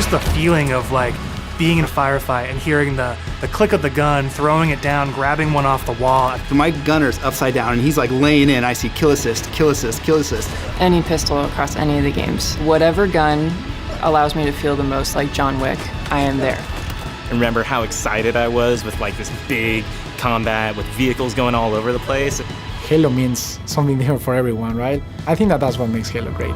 just the feeling of like being in a firefight and hearing the click of the gun, throwing it down, grabbing one off the wall. So my gunner's upside down and he's like laying in. I see kill assist, kill assist, kill assist. Any pistol across any of the games. Whatever gun allows me to feel the most like John Wick, I am there. And remember how excited I was with like this big combat with vehicles going all over the place. Halo means something different for everyone, right? I think that's what makes Halo great.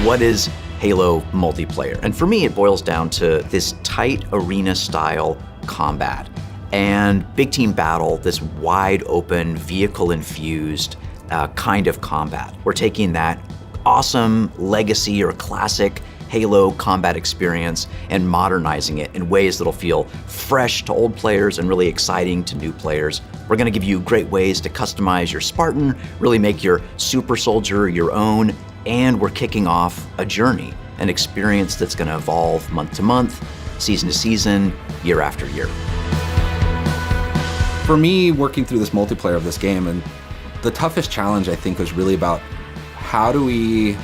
What is Halo multiplayer? And for me, it boils down to this tight arena-style combat and big team battle, this wide open, vehicle-infused kind of combat. We're taking that awesome legacy or classic Halo combat experience and modernizing it in ways that'll feel fresh to old players and really exciting to new players. We're gonna give you great ways to customize your Spartan, really make your super soldier your own, and we're kicking off a journey, an experience that's gonna evolve month to month, season to season, year after year. For me, working through this multiplayer of this game, and the toughest challenge I think was really about how do we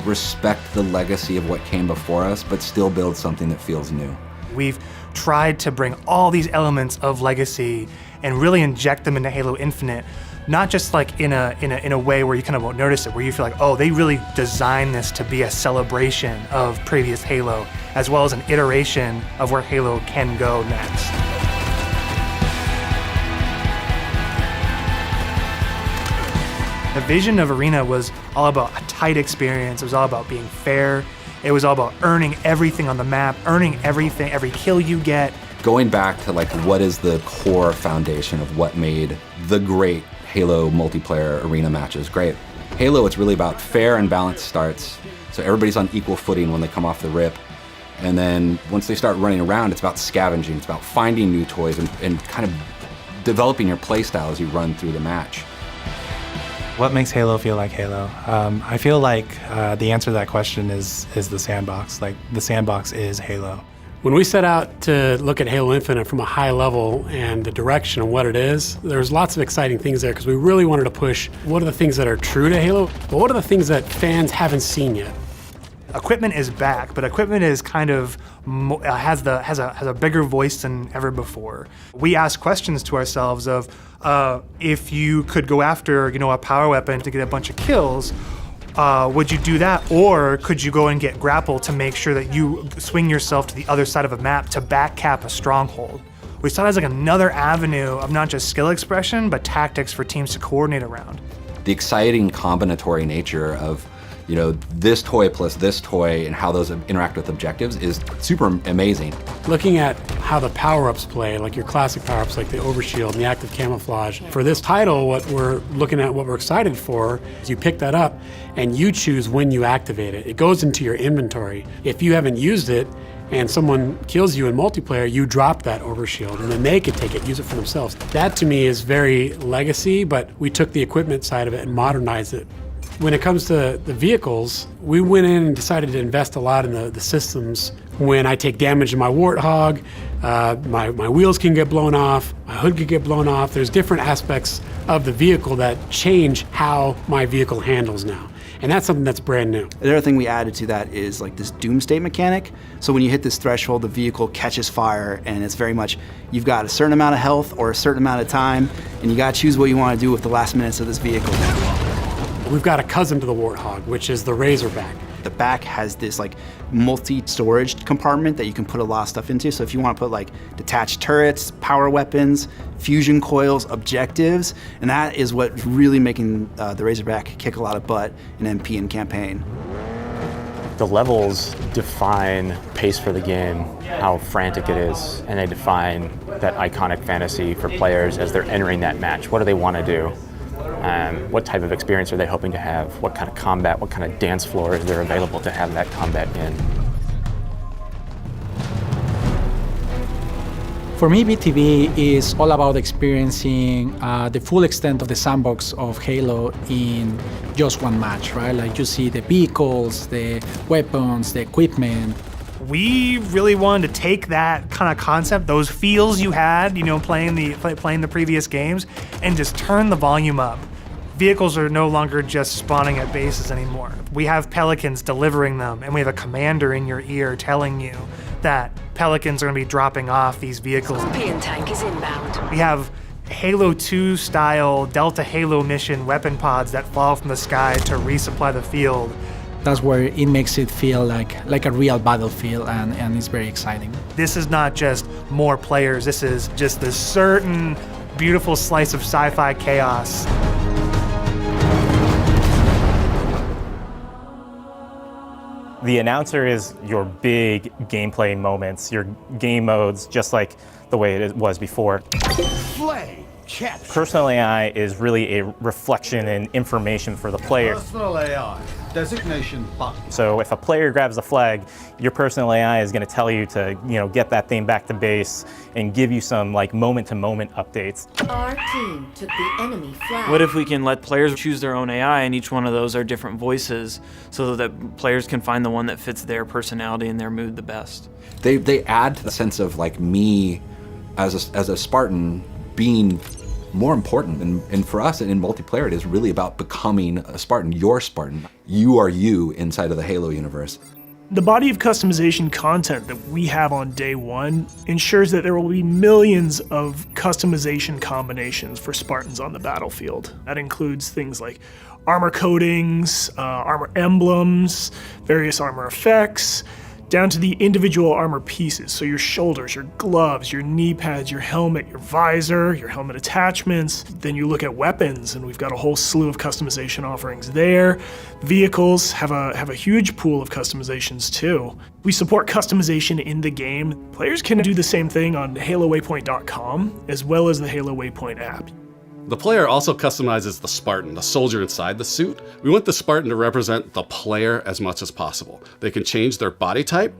respect the legacy of what came before us, but still build something that feels new. We've tried to bring all these elements of legacy and really inject them into Halo Infinite, not just like in a way where you kind of won't notice it, where you feel like, oh, they really designed this to be a celebration of previous Halo, as well as an iteration of where Halo can go next. The vision of Arena was all about a tight experience. It was all about being fair. It was all about earning everything on the map, earning everything, every kill you get. Going back to like what is the core foundation of what made the great Halo multiplayer arena matches great. Halo, it's really about fair and balanced starts. So everybody's on equal footing when they come off the rip. And then once they start running around, it's about scavenging. It's about finding new toys and kind of developing your play style as you run through the match. What makes Halo feel like Halo? I feel like the answer to that question is the sandbox. Like, the sandbox is Halo. When we set out to look at Halo Infinite from a high level and the direction of what it is, there's lots of exciting things there because we really wanted to push what are the things that are true to Halo, but what are the things that fans haven't seen yet. Equipment is back, but equipment is kind of has a bigger voice than ever before. We ask questions to ourselves of if you could go after a power weapon to get a bunch of kills, would you do that, or could you go and get grapple to make sure that you swing yourself to the other side of a map to back cap a stronghold? We saw it as like another avenue of not just skill expression, but tactics for teams to coordinate around. The exciting combinatory nature of this toy plus this toy and how those interact with objectives is super amazing. Looking at how the power-ups play, like your classic power-ups like the overshield and the active camouflage. For this title, what we're looking at, what we're excited for, is you pick that up and you choose when you activate it. It goes into your inventory. If you haven't used it and someone kills you in multiplayer, you drop that overshield and then they can take it, use it for themselves. That to me is very legacy, but we took the equipment side of it and modernized it. When it comes to the vehicles, we went in and decided to invest a lot in the systems. When I take damage in my Warthog, my wheels can get blown off, my hood can get blown off. There's different aspects of the vehicle that change how my vehicle handles now. And that's something that's brand new. The other thing we added to that is like this doomsday mechanic. So when you hit this threshold, the vehicle catches fire, and it's very much, you've got a certain amount of health or a certain amount of time, and you gotta choose what you wanna do with the last minutes of this vehicle. We've got a cousin to the Warthog, which is the Razorback. The back has this like multi-storage compartment that you can put a lot of stuff into. So if you want to put like detached turrets, power weapons, fusion coils, objectives, and that is what's really making the Razorback kick a lot of butt in MP and campaign. The levels define pace for the game, how frantic it is, and they define that iconic fantasy for players as they're entering that match. What do they want to do? What type of experience are they hoping to have? What kind of combat, what kind of dance floor is there available to have that combat in? For me, BTV is all about experiencing the full extent of the sandbox of Halo in just one match, right? Like you see the vehicles, the weapons, the equipment, we really wanted to take that kind of concept, those feels you had, playing the previous games, and just turn the volume up. Vehicles are no longer just spawning at bases anymore. We have pelicans delivering them, and we have a commander in your ear telling you that pelicans are going to be dropping off these vehicles. Scorpion tank is inbound. We have Halo 2 style Delta Halo mission weapon pods that fall from the sky to resupply the field. That's where it makes it feel like a real battlefield, and it's very exciting. This is not just more players, this is just this certain beautiful slice of sci-fi chaos. The announcer is your big gameplay moments, your game modes, just like the way it was before. Personal AI is really a reflection and information for the player. Personal AI, designation button. So if a player grabs a flag, your personal AI is going to tell you to, get that thing back to base and give you some moment-to-moment updates. Our team took the enemy flag. What if we can let players choose their own AI, and each one of those are different voices, so that players can find the one that fits their personality and their mood the best? They add to the sense of me as a Spartan being more important, and for us in multiplayer it is really about becoming a Spartan. You're Spartan. You are you inside of the Halo universe. The body of customization content that we have on day one ensures that there will be millions of customization combinations for Spartans on the battlefield. That includes things like armor coatings, armor emblems, various armor effects, down to the individual armor pieces. So your shoulders, your gloves, your knee pads, your helmet, your visor, your helmet attachments. Then you look at weapons, and we've got a whole slew of customization offerings there. Vehicles have a huge pool of customizations too. We support customization in the game. Players can do the same thing on HaloWaypoint.com, as well as the Halo Waypoint app. The player also customizes the Spartan, the soldier inside the suit. We want the Spartan to represent the player as much as possible. They can change their body type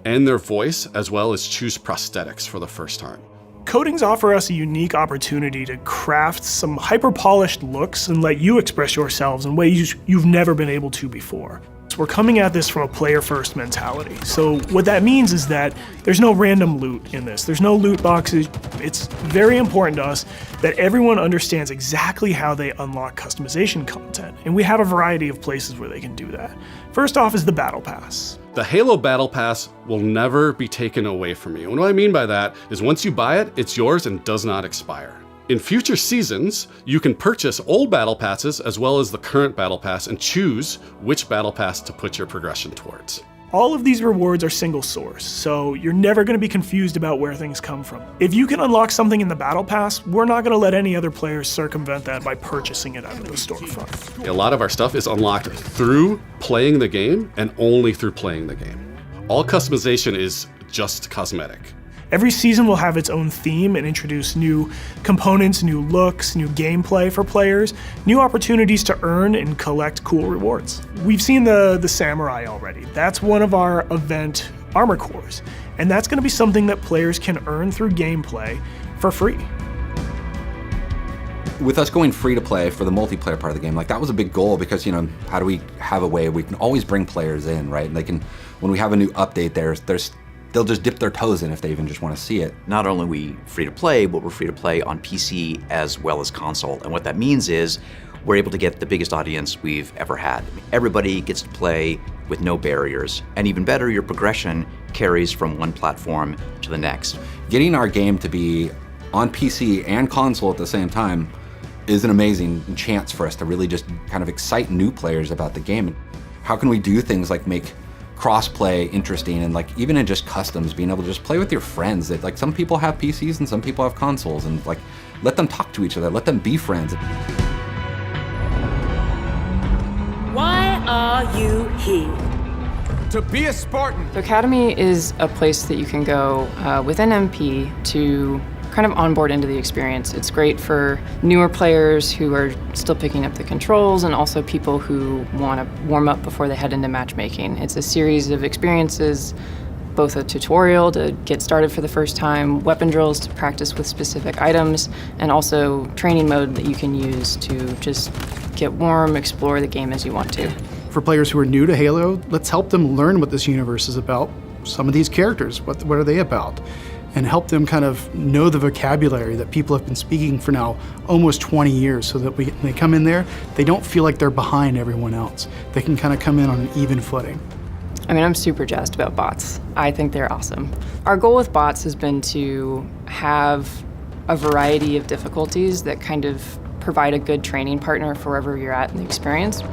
and their voice, as well as choose prosthetics for the first time. Coatings offer us a unique opportunity to craft some hyper-polished looks and let you express yourselves in ways you've never been able to before. We're coming at this from a player-first mentality. So what that means is that there's no random loot in this. There's no loot boxes. It's very important to us that everyone understands exactly how they unlock customization content, and we have a variety of places where they can do that. First off is the Battle Pass. The Halo Battle Pass will never be taken away from you. And what I mean by that is once you buy it, it's yours and does not expire. In future seasons, you can purchase old Battle Passes as well as the current Battle Pass and choose which Battle Pass to put your progression towards. All of these rewards are single source, so you're never going to be confused about where things come from. If you can unlock something in the Battle Pass, we're not going to let any other players circumvent that by purchasing it out of the storefront. A lot of our stuff is unlocked through playing the game and only through playing the game. All customization is just cosmetic. Every season will have its own theme and introduce new components, new looks, new gameplay for players, new opportunities to earn and collect cool rewards. We've seen the Samurai already. That's one of our event armor cores, and that's going to be something that players can earn through gameplay for free. With us going free to play for the multiplayer part of the game, that was a big goal because, how do we have a way we can always bring players in, right? And they can, when we have a new update, they'll just dip their toes in if they even just want to see it. Not only are we free to play, but we're free to play on PC as well as console. And what that means is we're able to get the biggest audience we've ever had. Everybody gets to play with no barriers. And even better, your progression carries from one platform to the next. Getting our game to be on PC and console at the same time is an amazing chance for us to really just kind of excite new players about the game. How can we do things like make cross-play interesting, and even in just customs, being able to just play with your friends. That some people have PCs and some people have consoles, and let them talk to each other, let them be friends. Why are you here? To be a Spartan. The Academy is a place that you can go within MP to kind of onboard into the experience. It's great for newer players who are still picking up the controls, and also people who want to warm up before they head into matchmaking. It's a series of experiences, both a tutorial to get started for the first time, weapon drills to practice with specific items, and also training mode that you can use to just get warm, explore the game as you want to. For players who are new to Halo, let's help them learn what this universe is about some of these characters, what are they about? And help them kind of know the vocabulary that people have been speaking for now almost 20 years, so that when they come in there, they don't feel like they're behind everyone else. They can kind of come in on an even footing. I mean, I'm super jazzed about bots. I think they're awesome. Our goal with bots has been to have a variety of difficulties that kind of provide a good training partner for wherever you're at in the experience.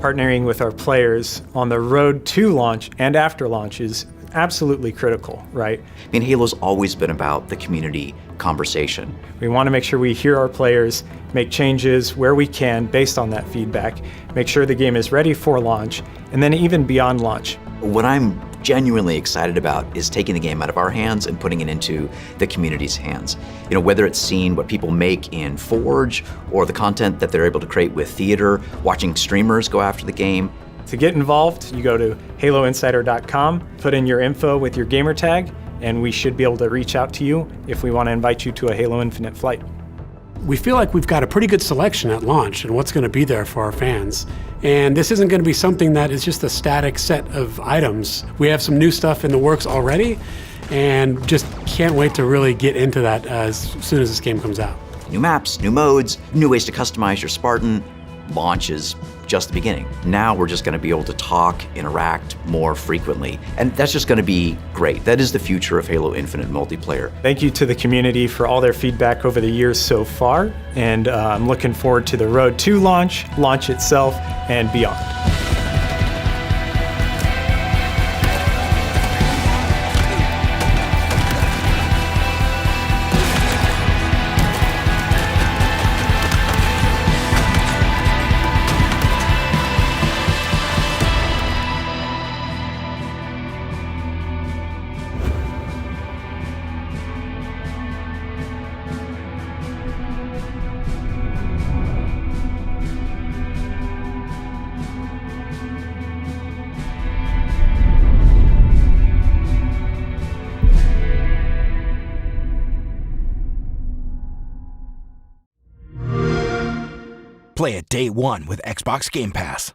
Partnering with our players on the road to launch and after launch is absolutely critical, right? I mean, Halo's always been about the community conversation. We want to make sure we hear our players, make changes where we can based on that feedback, make sure the game is ready for launch, and then even beyond launch. What I'm genuinely excited about is taking the game out of our hands and putting it into the community's hands. You know, whether it's seeing what people make in Forge or the content that they're able to create with theater, watching streamers go after the game. To get involved, you go to haloinsider.com, put in your info with your gamer tag, and we should be able to reach out to you if we want to invite you to a Halo Infinite flight. We feel like we've got a pretty good selection at launch and what's going to be there for our fans. And this isn't going to be something that is just a static set of items. We have some new stuff in the works already, and just can't wait to really get into that as soon as this game comes out. New maps, new modes, new ways to customize your Spartan. Launch is just the beginning. Now we're just going to be able to talk, interact more frequently, and that's just going to be great. That is the future of Halo Infinite multiplayer. Thank you to the community for all their feedback over the years so far, and I'm looking forward to the road to launch, launch itself, and beyond. Play it day one with Xbox Game Pass.